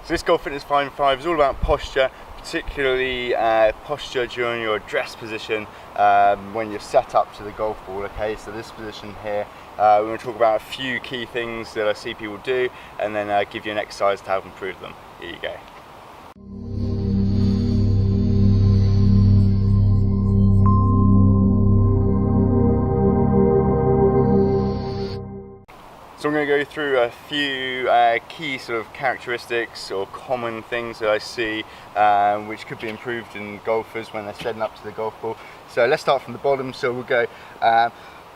So this Golf Fitness 5 is all about posture, particularly posture during your address position when you're set up to the golf ball. Okay, so this position here, we're going to talk about a few key things that I see people do, and then give you an exercise to help improve them. Here you go. So I'm going to go through a few key sort of characteristics or common things that I see which could be improved in golfers when they're setting up to the golf ball. So let's start from the bottom. So we'll go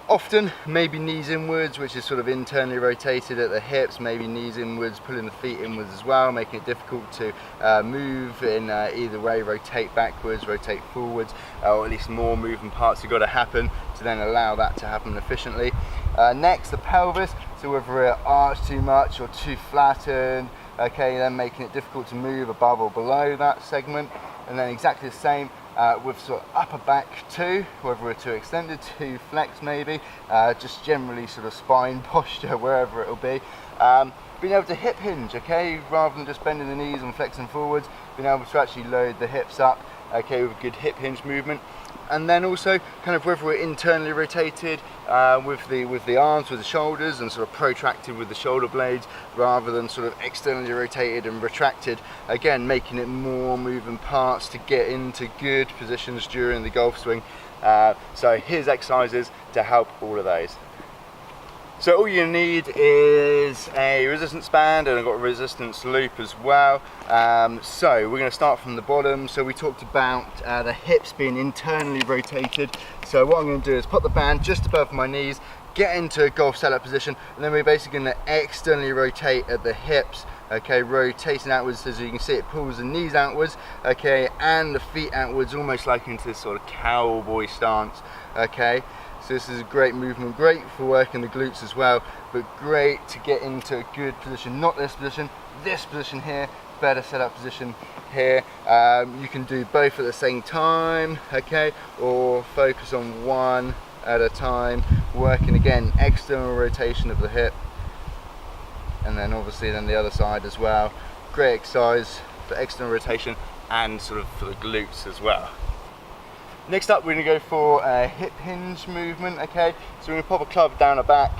often maybe knees inwards, which is sort of internally rotated at the hips, maybe knees inwards, pulling the feet inwards as well, making it difficult to move in either way, rotate backwards, rotate forwards, or at least more moving parts have got to happen to then allow that to happen efficiently. Next, the pelvis. So whether it arched too much or too flattened, okay, then making it difficult to move above or below that segment. And then exactly the same with sort of upper back too, whether we're too extended, too flexed maybe, just generally sort of spine posture, wherever it'll be. Being able to hip hinge, okay, rather than just bending the knees and flexing forwards, being able to actually load the hips up, okay, with a good hip hinge movement. And then also kind of whether we're internally rotated with the arms, with the shoulders, and sort of protracted with the shoulder blades, rather than sort of externally rotated and retracted, again making it more moving parts to get into good positions during the golf swing. So here's exercises to help all of those. So all you need is a resistance band, and I've got a resistance loop as well. So we're going to start from the bottom. So we talked about the hips being internally rotated. So what I'm going to do is put the band just above my knees, get into a golf setup position, and then we're basically going to externally rotate at the hips. Okay, rotating outwards, so as you can see it pulls the knees outwards, okay, and the feet outwards, almost like into this sort of cowboy stance. Okay, so this is a great movement, great for working the glutes as well, but great to get into a good position. Not this position here, better setup position here. You can do both at the same time, okay, or focus on one at a time, working again external rotation of the hip, and then obviously then the other side as well. Great exercise for external rotation and sort of for the glutes as well. Next up, we're going to go for a hip hinge movement. Okay, so we're going to pop a club down the back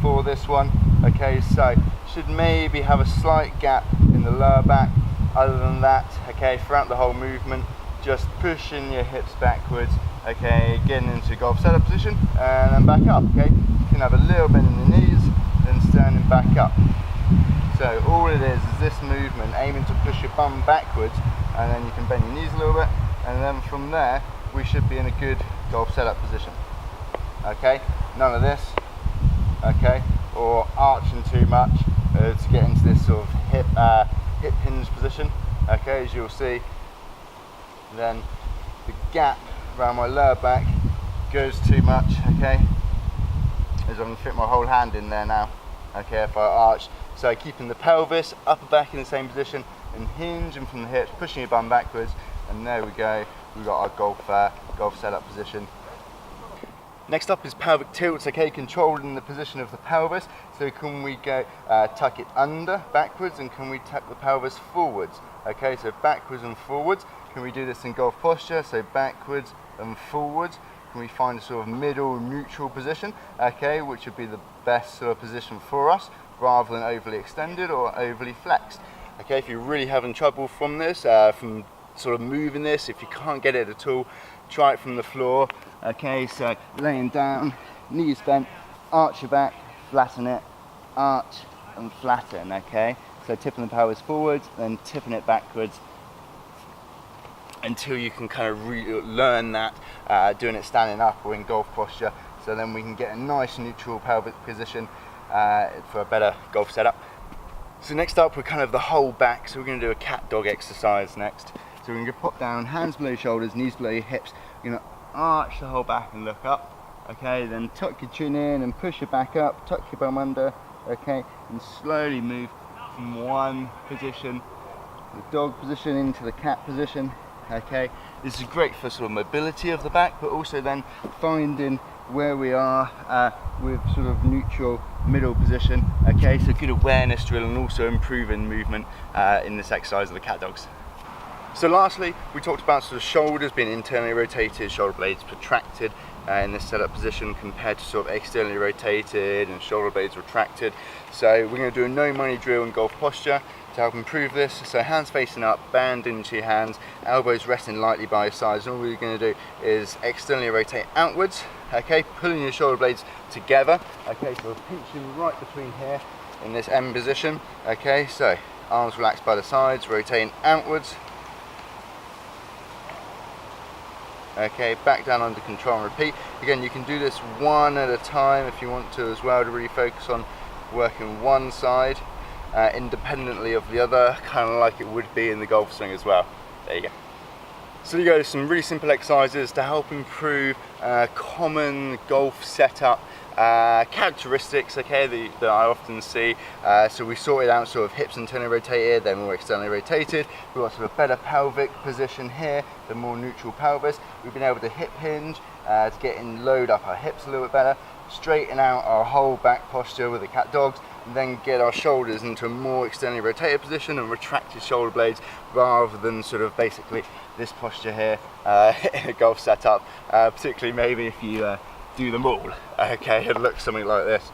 for this one. Okay, so should maybe have a slight gap in the lower back. Other than that, okay, throughout the whole movement, just pushing your hips backwards. Okay, getting into golf setup position and then back up. Okay, you can have a little bend in the knees, then standing back up. So all it is this movement, aiming to push your bum backwards, and then you can bend your knees a little bit, and then from there we should be in a good golf setup position. Okay, none of this, okay, or arching too much to get into this sort of hip hinge position. Okay, as you'll see, then the gap around my lower back goes too much. Okay, as I can fit my whole hand in there now. Okay, if I arch, so keeping the pelvis, upper back in the same position, and hinging from the hips, pushing your bum backwards, and there we go. We've got our golf setup position. Next up is pelvic tilts, okay, controlling the position of the pelvis. So can we go tuck it under, backwards, and can we tuck the pelvis forwards? Okay, so backwards and forwards. Can we do this in golf posture? So backwards and forwards. Can we find a sort of middle neutral position, okay, which would be the best sort of position for us, rather than overly extended or overly flexed. Okay, if you're really having trouble from this, from sort of moving this, if you can't get it at all, try it from the floor. Okay, so laying down, knees bent, arch your back, flatten it, arch and flatten. Okay, so tipping the pelvis forwards, then tipping it backwards, until you can kind of learn that doing it standing up or in golf posture, so then we can get a nice neutral pelvic position for a better golf setup. So next up, we're kind of the whole back, so we're going to do a cat dog exercise next. So we're going to pop down, hands below your shoulders, knees below your hips. You're going to arch the whole back and look up. Okay, then tuck your chin in and push your back up, tuck your bum under. Okay, and slowly move from one position, the dog position, into the cat position. Okay, this is great for sort of mobility of the back, but also then finding where we are with sort of neutral middle position. Okay, so good awareness drill and also improving movement in this exercise of the cat dogs. So lastly, we talked about sort of shoulders being internally rotated, shoulder blades protracted in this setup position compared to sort of externally rotated and shoulder blades retracted. So we're going to do a no money drill in golf posture to help improve this. So hands facing up, band into your hands, elbows resting lightly by your sides. And all we're going to do is externally rotate outwards, okay, pulling your shoulder blades together, okay, so we're pinching right between here in this M position, okay, so arms relaxed by the sides, rotating outwards. Okay, back down under control and repeat. Again, you can do this one at a time if you want to as well, to really focus on working one side independently of the other, kind of like it would be in the golf swing as well. There you go. So you go to some really simple exercises to help improve common golf setup characteristics, okay, that I often see. So we sorted out sort of hips internally rotated, they're more externally rotated. We've got sort of a better pelvic position here, the more neutral pelvis. We've been able to hip hinge to get in, load up our hips a little bit better, straighten out our whole back posture with the cat dogs, and then get our shoulders into a more externally rotated position and retracted shoulder blades, rather than sort of basically this posture here in a golf setup, particularly maybe if you do them all, okay, it looks something like this.